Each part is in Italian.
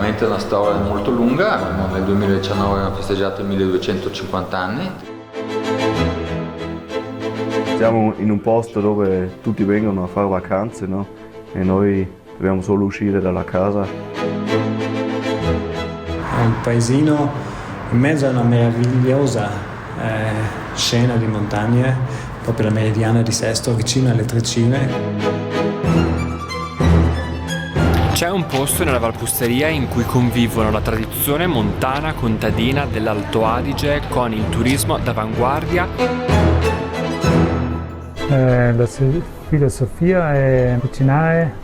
Ovviamente è una storia molto lunga, nel 2019 abbiamo festeggiato i 1250 anni. Siamo in un posto dove tutti vengono a fare vacanze, no? E noi dobbiamo solo uscire dalla casa. È un paesino in mezzo a una meravigliosa scena di montagne, proprio la Meridiana di Sesto, vicino alle Trecime. C'è un posto nella Valpusteria in cui convivono la tradizione montana contadina dell'Alto Adige con il turismo d'avanguardia. La filosofia è cucinare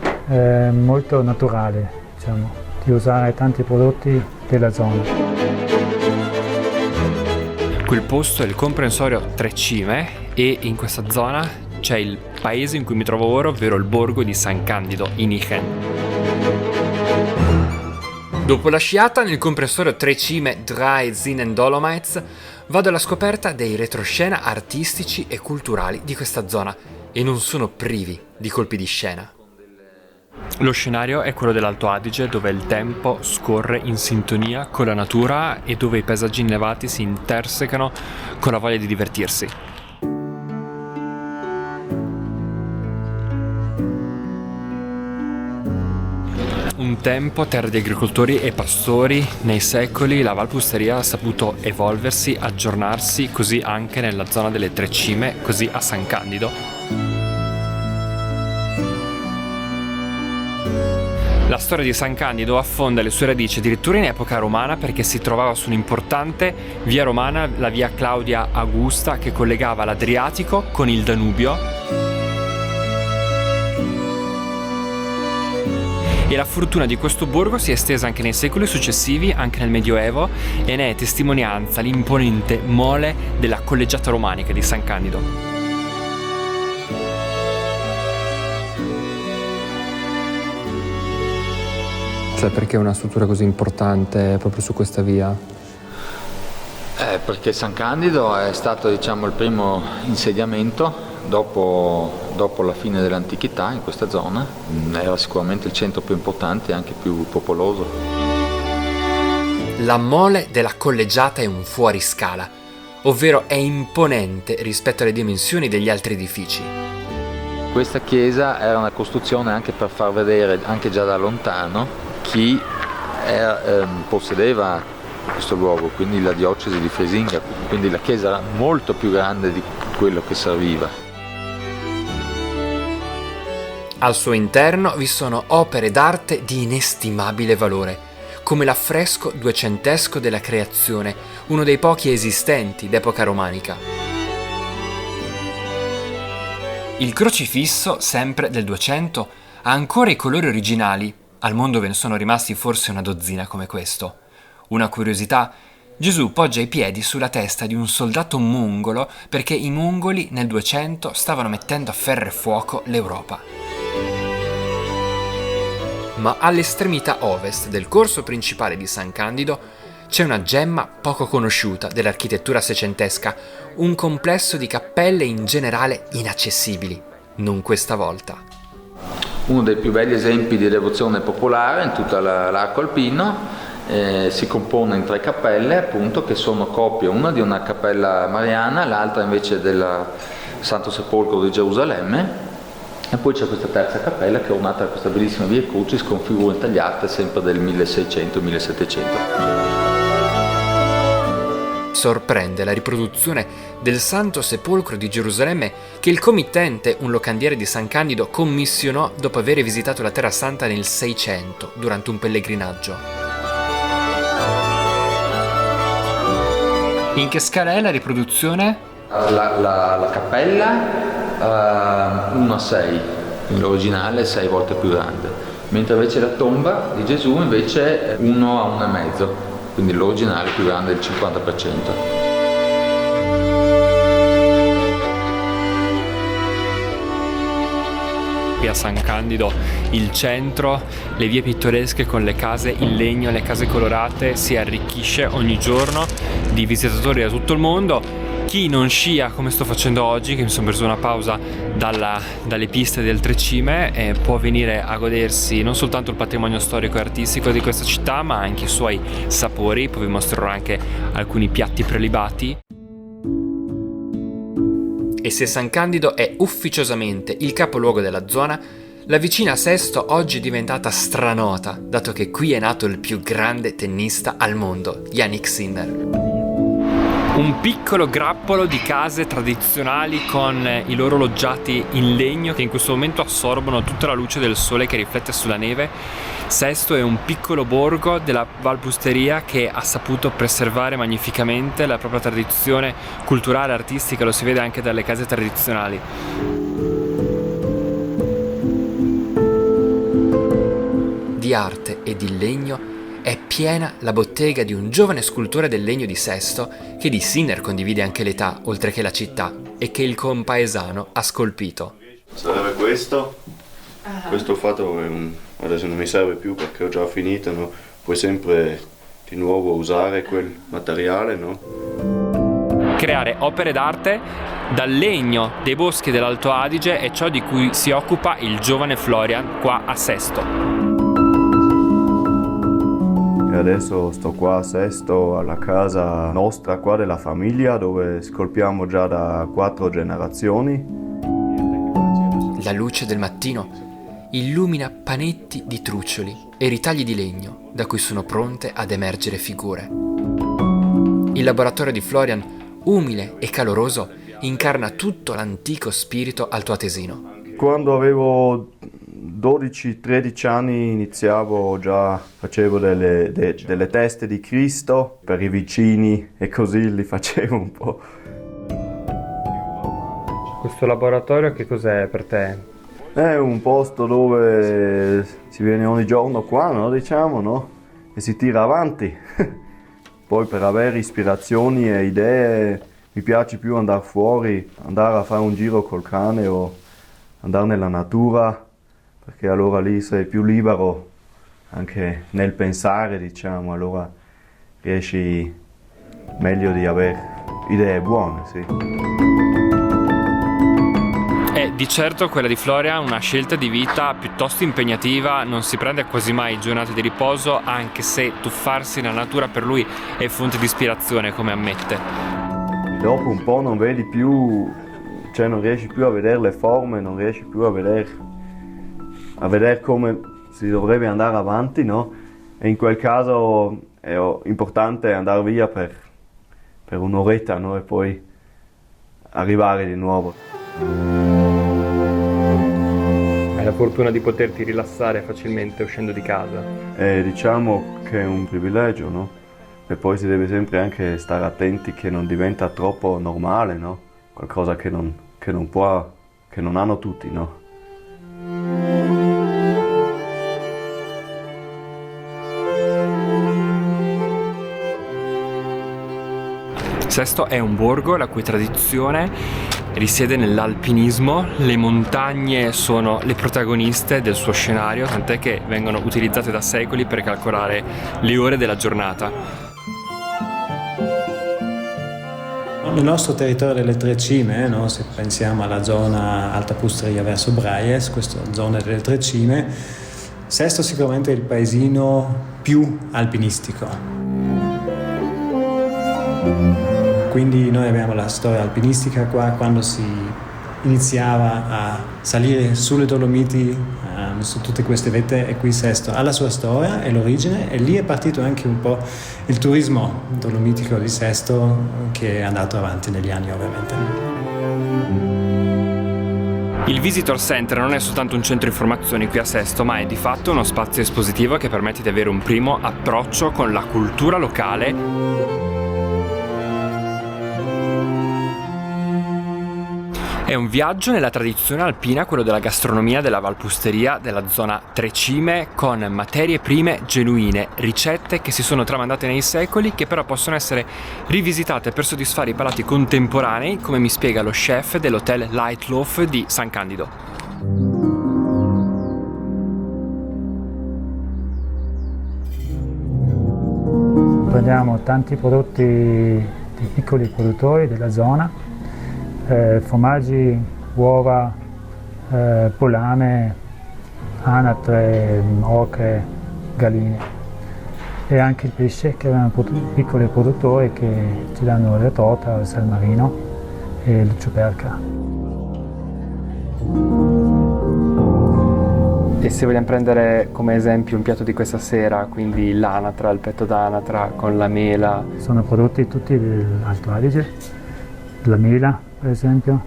molto naturale, diciamo, di usare tanti prodotti della zona. Quel posto è il comprensorio Trecime e in questa zona c'è il paese in cui mi trovo ora, ovvero il borgo di San Candido in Ichen. Dopo la sciata nel comprensorio Trecime Dry Zinnen Dolomites vado alla scoperta dei retroscena artistici e culturali di questa zona e non sono privi di colpi di scena. Lo scenario è quello dell'Alto Adige, dove il tempo scorre in sintonia con la natura e dove i paesaggi innevati si intersecano con la voglia di divertirsi. Un tempo terra di agricoltori e pastori, nei secoli la Valpusteria ha saputo evolversi, aggiornarsi, così anche nella zona delle Trecime, così a San Candido. La storia di San Candido affonda le sue radici addirittura in epoca romana, perché si trovava su un'importante via romana, la via Claudia Augusta, che collegava l'Adriatico con il Danubio. E la fortuna di questo borgo si è estesa anche nei secoli successivi, anche nel Medioevo, e ne è testimonianza l'imponente mole della collegiata romanica di San Candido. Cioè, perché una struttura così importante proprio su questa via? Perché San Candido è stato, diciamo, il primo insediamento dopo la fine dell'antichità in questa zona. Era sicuramente il centro più importante e anche più popoloso. La mole della collegiata è un fuoriscala, ovvero è imponente rispetto alle dimensioni degli altri edifici. Questa chiesa era una costruzione anche per far vedere, anche già da lontano, chi possedeva questo luogo, quindi la diocesi di Frisinga, quindi la chiesa era molto più grande di quello che serviva. Al suo interno vi sono opere d'arte di inestimabile valore, come l'affresco duecentesco della Creazione, uno dei pochi esistenti d'epoca romanica. Il crocifisso, sempre del 200, ha ancora i colori originali. Al mondo ve ne sono rimasti forse una dozzina come questo. Una curiosità: Gesù poggia i piedi sulla testa di un soldato mongolo perché i mongoli nel 200 stavano mettendo a ferro e fuoco l'Europa. Ma all'estremità ovest del corso principale di San Candido c'è una gemma poco conosciuta dell'architettura secentesca, un complesso di cappelle in generale inaccessibili. Non questa volta. Uno dei più belli esempi di devozione popolare in tutto l'arco alpino. Si compone in 3 cappelle, appunto, che sono copie, una di una cappella mariana, l'altra invece del Santo Sepolcro di Gerusalemme, e poi c'è questa terza cappella che è ornata da questa bellissima Via Crucis con figure intagliate sempre del 1600-1700. Sorprende la riproduzione del Santo Sepolcro di Gerusalemme che il committente, un locandiere di San Candido, commissionò dopo aver visitato la Terra Santa nel 600 durante un pellegrinaggio. In che scala è la riproduzione? La cappella 1:6, l'originale è 6 volte più grande, mentre invece la tomba di Gesù invece è 1:1,5, quindi l'originale è più grande del 50%. Qui a San Candido il centro, le vie pittoresche con le case in legno, le case colorate, si arricchisce ogni giorno di visitatori da tutto il mondo chi non scia come sto facendo oggi, che mi sono preso una pausa dalle piste del Tre Cime, può venire a godersi non soltanto il patrimonio storico e artistico di questa città, ma anche i suoi sapori. Poi vi mostrerò anche alcuni piatti prelibati. E se San Candido è ufficiosamente il capoluogo della zona, la vicina Sesto oggi è diventata stranota, dato che qui è nato il più grande tennista al mondo, Jannik Sinner. Un piccolo grappolo di case tradizionali con i loro loggiati in legno che in questo momento assorbono tutta la luce del sole che riflette sulla neve. Sesto è un piccolo borgo della Valpusteria che ha saputo preservare magnificamente la propria tradizione culturale e artistica, lo si vede anche dalle case tradizionali. Di arte e di legno è piena la bottega di un giovane scultore del legno di Sesto che di Sinner condivide anche l'età, oltre che la città, e che il compaesano ha scolpito. Sarebbe questo. Questo fatto adesso non mi serve più perché ho già finito, no? Puoi sempre di nuovo usare quel materiale, no? Creare opere d'arte dal legno dei boschi dell'Alto Adige è ciò di cui si occupa il giovane Florian qua a Sesto. E adesso sto qua a Sesto, alla casa nostra qua della famiglia, dove scolpiamo già da 4 generazioni. La luce del mattino illumina panetti di trucioli e ritagli di legno da cui sono pronte ad emergere figure. Il laboratorio di Florian, umile e caloroso, incarna tutto l'antico spirito altoatesino. Quando avevo 12-13 anni facevo delle teste di Cristo per i vicini e così li facevo un po'. Questo laboratorio che cos'è per te? È un posto dove si viene ogni giorno qua, no? Diciamo, no? E si tira avanti. Poi per avere ispirazioni e idee mi piace più andare fuori, andare a fare un giro col cane o andare nella natura, perché allora lì sei più libero anche nel pensare, diciamo, allora riesci meglio di avere idee buone, sì. È di certo quella di Florian una scelta di vita piuttosto impegnativa, non si prende quasi mai giornate di riposo, anche se tuffarsi nella natura per lui è fonte di ispirazione, come ammette. Dopo un po' non vedi più, cioè non riesci più a vedere le forme, non riesci più a vedere come si dovrebbe andare avanti, no? E in quel caso è importante andare via per un'oretta, no? E poi arrivare di nuovo. Hai la fortuna di poterti rilassare facilmente uscendo di casa. Diciamo che è un privilegio, no? E poi si deve sempre anche stare attenti che non diventa troppo normale, no? Qualcosa che non hanno tutti, no? Sesto è un borgo la cui tradizione risiede nell'alpinismo, le montagne sono le protagoniste del suo scenario, tant'è che vengono utilizzate da secoli per calcolare le ore della giornata. Nel nostro territorio delle Tre Cime, no? Se pensiamo alla zona Alta Pusteria verso Braies, questa zona delle Tre Cime, Sesto sicuramente è il paesino più alpinistico. Quindi noi abbiamo la storia alpinistica qua, quando si iniziava a salire sulle Dolomiti, su tutte queste vette, e qui Sesto ha la sua storia e l'origine, e lì è partito anche un po' il turismo dolomitico di Sesto, che è andato avanti negli anni ovviamente. Il Visitor Center non è soltanto un centro informazioni qui a Sesto, ma è di fatto uno spazio espositivo che permette di avere un primo approccio con la cultura locale. È un viaggio nella tradizione alpina, quello della gastronomia della Valpusteria della zona Tre Cime, con materie prime genuine, ricette che si sono tramandate nei secoli, che però possono essere rivisitate per soddisfare i palati contemporanei, come mi spiega lo chef dell'hotel Lightloaf di San Candido. Prendiamo tanti prodotti di piccoli produttori della zona, formaggi, uova, pollame, anatre, oche, galline e anche il pesce, che erano piccoli produttori che ci danno la trota, il salmarino e la ciuperca. E se vogliamo prendere come esempio un piatto di questa sera, quindi l'anatra, il petto d'anatra con la mela. Sono prodotti tutti dell'Alto Adige, la mela per esempio,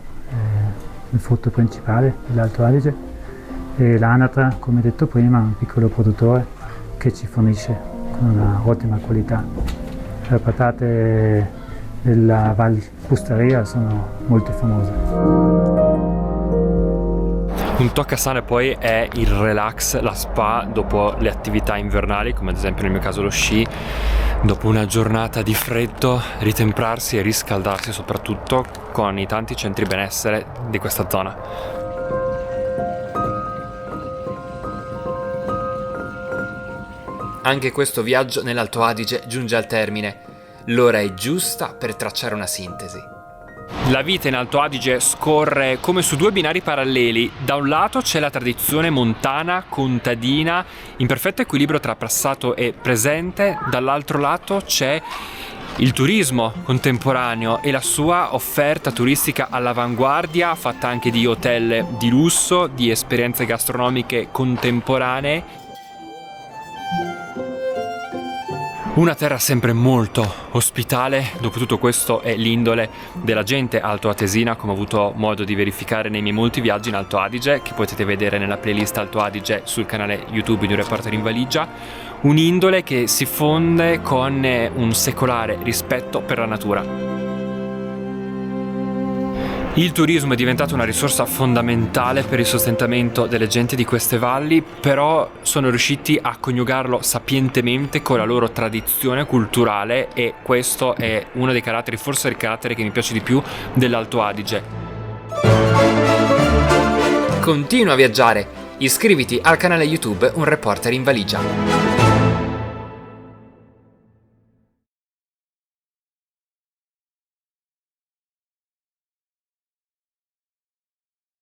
il frutto principale dell'Alto Adige, e l'anatra, come detto prima, un piccolo produttore che ci fornisce con una ottima qualità. Le patate della Val Pusteria sono molto famose. Un toccasana poi è il relax, la spa dopo le attività invernali, come ad esempio nel mio caso lo sci. Dopo una giornata di freddo, ritemprarsi e riscaldarsi soprattutto con i tanti centri benessere di questa zona. Anche questo viaggio nell'Alto Adige giunge al termine. L'ora è giusta per tracciare una sintesi. La vita in Alto Adige scorre come su due binari paralleli. Da un lato c'è la tradizione montana, contadina, in perfetto equilibrio tra passato e presente, dall'altro lato c'è il turismo contemporaneo e la sua offerta turistica all'avanguardia, fatta anche di hotel di lusso, di esperienze gastronomiche contemporanee. Una terra sempre molto ospitale. Dopo tutto questo è l'indole della gente altoatesina, come ho avuto modo di verificare nei miei molti viaggi in Alto Adige, che potete vedere nella playlist Alto Adige sul canale YouTube di Un Reporter in Valigia. Un'indole che si fonde con un secolare rispetto per la natura. Il turismo è diventato una risorsa fondamentale per il sostentamento delle genti di queste valli, però sono riusciti a coniugarlo sapientemente con la loro tradizione culturale, e questo è uno dei caratteri, forse il carattere che mi piace di più dell'Alto Adige. Continua a viaggiare, iscriviti al canale YouTube Un Reporter in Valigia.